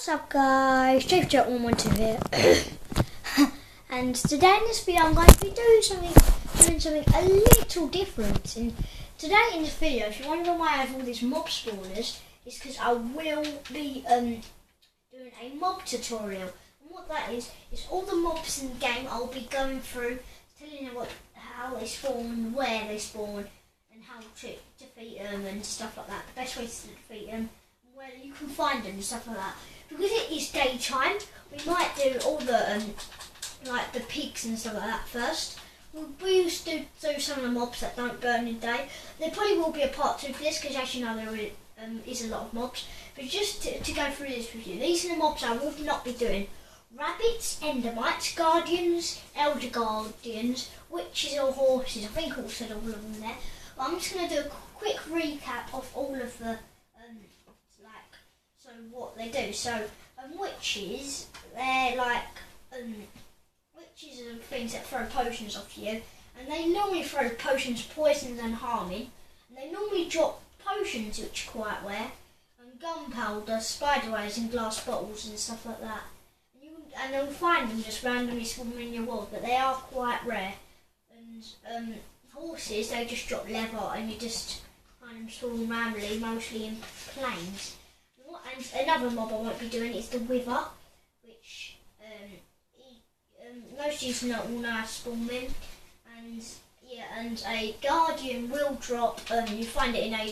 What's up guys, JaveJet112 here. And today in this video I'm going to be doing something a little different. And today in this video, if you're wondering why I have all these mob spawners, it's because I will be doing a mob tutorial. And what that is all the mobs in the game I'll be going through, telling you how they spawn, where they spawn, and how to defeat them and stuff like that. The best way to defeat them, where you can find them and stuff like that. Because it is daytime, we might do all the like the pigs and stuff like that first. We used to do some of the mobs that don't burn in day. There probably will be a part 2 for this because, as you know, there is a lot of mobs. But just to go through this with you, these are the mobs I will not be doing: rabbits, endermites, guardians, elder guardians, witches or horses. I think I said all of them there. But I'm just going to do a quick recap of all of the what they do. So witches, they're like witches are things that throw potions off you, and they normally throw potions, poisons and harming, and they normally drop potions which are quite rare, and gunpowder, spider webs and glass bottles and stuff like that, and you'll find them just randomly spawning in your world, but they are quite rare. And horses, they just drop leather and you just find them spawning randomly, mostly in plains. And another mob I won't be doing is the Wither, which most of you will know how to spawn them. And yeah, and a Guardian will drop. You find it in an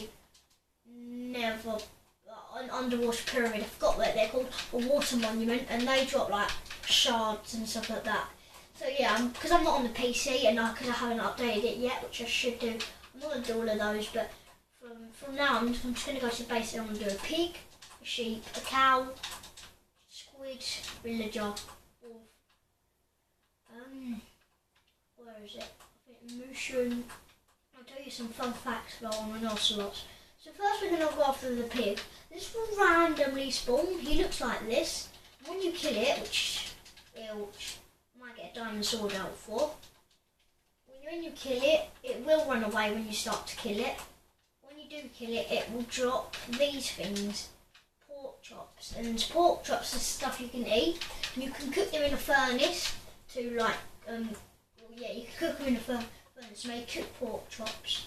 underwater pyramid. I forgot what they're called, a water monument, and they drop like shards and stuff like that. So yeah, because I'm not on the PC and because I haven't updated it yet, which I should do. I'm not going to do all of those, but from now on, I'm just going to go to the basics. I'm going to do a pig, a sheep, a cow, squid, villager, wolf. Where is it? I think mushroom. I'll tell you some fun facts about rhinoceros. So first we're going to go after the pig. This will randomly spawn. He looks like this. When you kill it, which I might get a diamond sword out for. When you kill it, it will run away when you start to kill it. When you do kill it, it will drop these things. Pork chops, and pork chops are stuff you can eat. You can cook them in a furnace to you can cook them in a furnace to make cooked pork chops.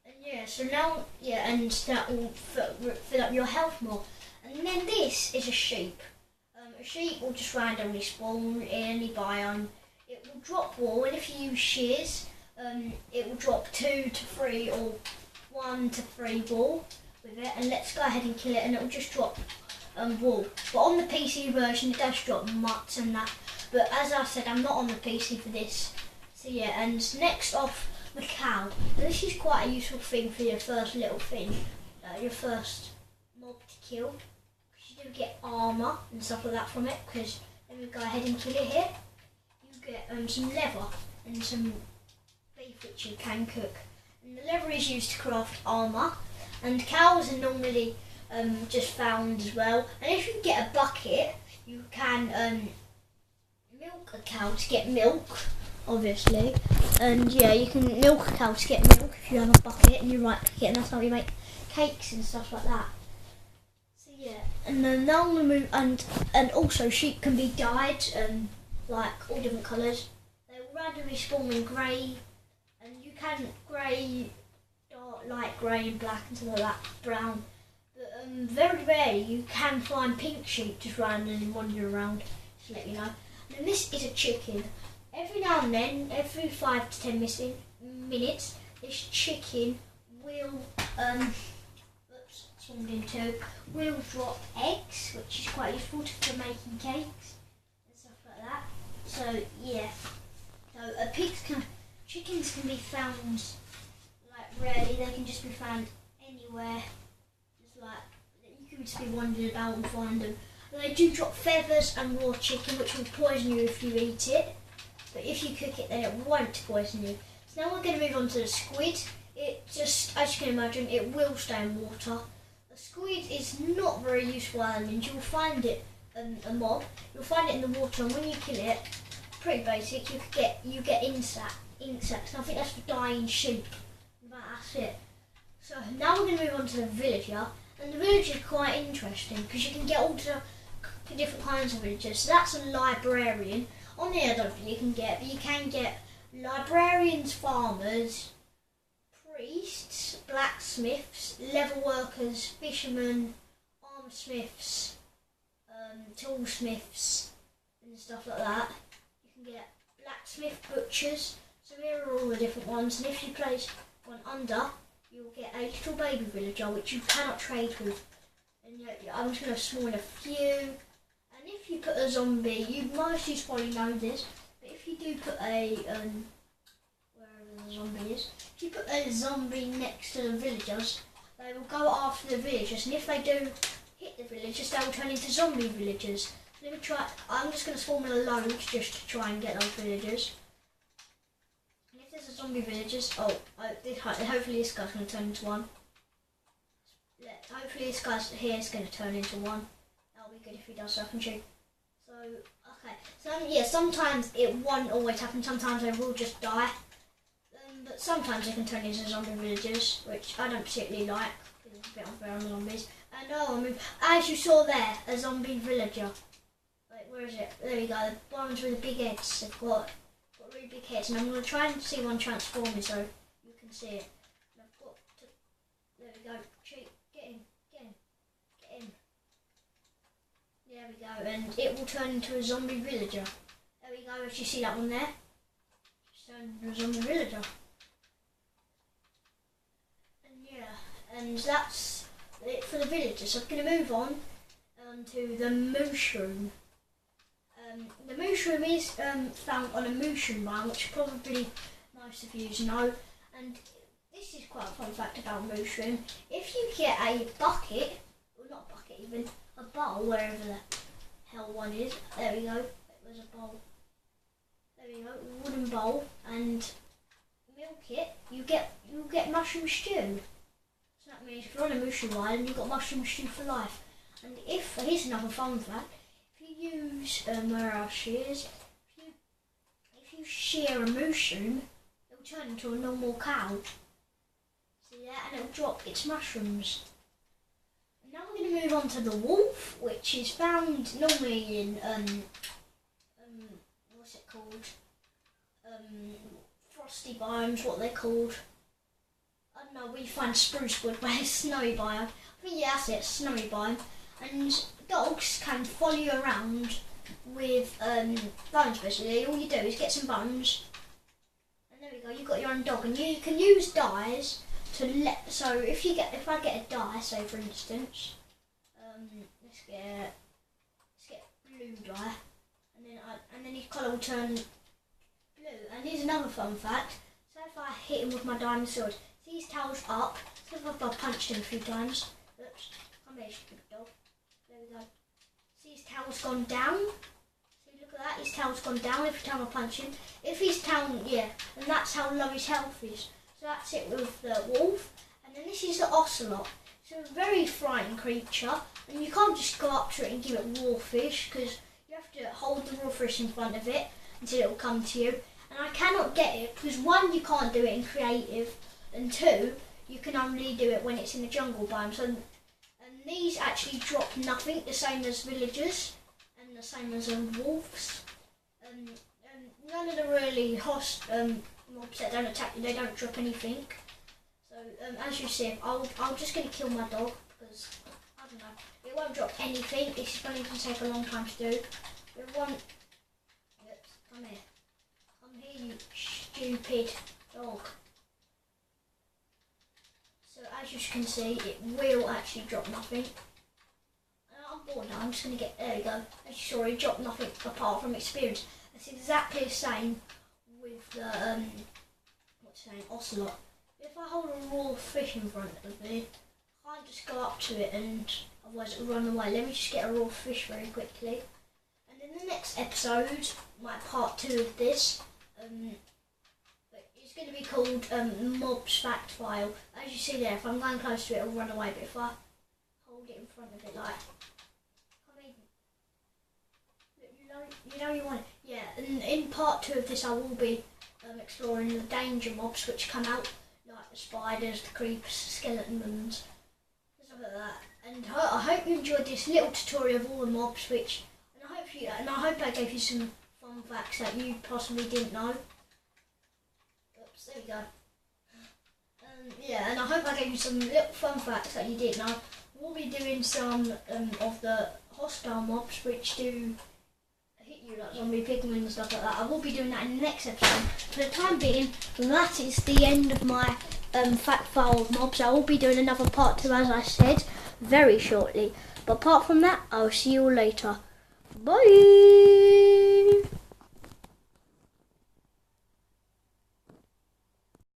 And yeah, so now and that will fill up your health more. And then this is a sheep. A sheep will just randomly spawn in any biome. It will drop wool, and if you use shears, it will drop 2 to 3 or 1 to 3 wool with it, and let's go ahead and kill it, and it will just drop wool. But on the PC version it does drop mutts and that, but as I said, I'm not on the PC for this. So yeah, and next off, the cow. And this is quite a useful thing for your first little thing, your first mob to kill, because you do get armour and stuff like that from it. Because let me go ahead and kill it here. You get some leather and some beef which you can cook, and the leather is used to craft armour. And cows are normally just found as well. And if you get a bucket, you can milk a cow to get milk, obviously. And yeah, you can milk a cow to get milk if you have a bucket and you right click it, and that's how you make cakes and stuff like that. So yeah, and then now I'm going to move, and also sheep can be dyed like all different colours. They will randomly spawn in grey, and you can grey, light grey and black and stuff like that, brown. But very rarely you can find pink sheep just randomly wandering around, just to let you know. And then this is a chicken. Every now and then, every 5 to 10 minutes, this chicken will will drop eggs, which is quite useful for making cakes and stuff like that. So yeah, so chickens can be found rarely. They can just be found anywhere. Just like you can just be wandering about and find them. And they do drop feathers and raw chicken, which will poison you if you eat it. But if you cook it, then it won't poison you. So now we're going to move on to the squid. It just, as you can imagine, it will stay in water. The squid is not very useful element. You'll find it a mob. You'll find it in the water, and when you kill it, pretty basic. You get insects. And I think that's for dying sheep. That's it. So now we're going to move on to the villager, and the villager is quite interesting because you can get all the for different kinds of villagers. So that's a librarian. On there, I don't think you can get, but you can get librarians, farmers, priests, blacksmiths, leather workers, fishermen, armorsmiths, toolsmiths, and stuff like that. You can get blacksmith, butchers. So here are all the different ones, and if you place one under, you'll get a little baby villager which you cannot trade with. And I'm just going to spawn a few. And if you put a zombie, you most of you probably know this, but if you do put a wherever the zombie is, if you put a zombie next to the villagers, they will go after the villagers, and if they do hit the villagers, they will turn into zombie villagers. Let me try. I'm just going to spawn a load just to try and get those villagers. And if there's a zombie villagers, hopefully this guy's going to turn into one. Hopefully this guy here is going to turn into one. That'll be good if he does, so I can shoot. So, okay. So, yeah, sometimes it won't always happen. Sometimes they will just die. But sometimes they can turn into zombie villagers, which I don't particularly like, because it's a bit unfair on the zombies. And as you saw there, a zombie villager. Like, where is it? There we go. The ones with the big heads. They've got really big heads. And I'm going to try and see one transforming so you can see it. And I've got to... There we go. Shoot. Get in. There we go. And it will turn into a zombie villager. There we go. If you see that one there. Just turn into a zombie villager. And that's it for the villagers. So I'm going to move on to the mushroom. The mushroom is found on a mushroom biome, which probably most of you know. And this is quite a fun fact about mushroom. If you get a bucket, or not a bucket even, a bowl, wherever the hell one is. There we go. There's a bowl. There we go. A wooden bowl, and milk it. You get mushroom stew. So that means if you're on a mushroom island, you've got mushroom stew for life. And here's another fun fact, if you use, where are our shears? If you shear a mushroom, it will turn into a normal cow. See that? And it will drop its mushrooms. And now we're going to move on to the wolf, which is found normally in, what's it called? Frosty biomes, what they're called. I don't know, we find spruce wood where it's snowy biome. I think yeah, that's it, snowy biome. And dogs can follow you around with bones basically. All you do is get some bones. And there we go, you've got your own dog. And you can use dyes to so if I get a dye, say for instance, let's get blue dye. And then his colour will turn blue. And here's another fun fact. So if I hit him with my diamond sword, see his tail's up. So if I punched him a few times. Oops, come here, stupid dog. There we go. See his tail's gone down. See, look at that. His tail's gone down every time I punch him. If his tail, yeah, and that's how low his health is. So that's it with the wolf. And then this is the ocelot. It's a very frightening creature, and you can't just go up to it and give it raw fish, because you have to hold the raw fish in front of it until it will come to you. And I cannot get it because one, you can't do it in creative, and two, you can only do it when it's in the jungle biome. So, and these actually drop nothing, the same as villagers and the same as wolves. And none of the really mobs that don't attack you, they don't drop anything. So as you see, I'm just going to kill my dog because I don't know, it won't drop anything. It's going to take a long time to do. Come here. Come here, you stupid dog. So as you can see, it will actually drop nothing. I'm bored now, I'm just going to get, there we go. As you saw, it dropped nothing apart from experience. It's exactly the same with the, ocelot. If I hold a raw fish in front of me, I can't just go up to it and otherwise it will run away. Let me just get a raw fish very quickly. And in the next episode, my part 2 of this, it's going to be called Mobs Fact File. As you see there, if I'm going close to it, it'll run away. But if I hold it in front of it, like, come in. You know you want it. Yeah, and in part 2 of this, I will be exploring the danger mobs which come out, like the spiders, the creepers, skeletons, stuff like that. And I hope you enjoyed this little tutorial of all the mobs, and I hope I gave you some fun facts that you possibly didn't know. Oops, there we go. Yeah, and I hope I gave you some little fun facts that you didn't know. We'll be doing some of the hostile mobs which do hit you, like zombie pigmen and stuff like that. I will be doing that in the next episode. For the time being, that is the end of my fact file of mobs. I will be doing another part 2, as I said, very shortly. But apart from that, I'll see you all later. Bye!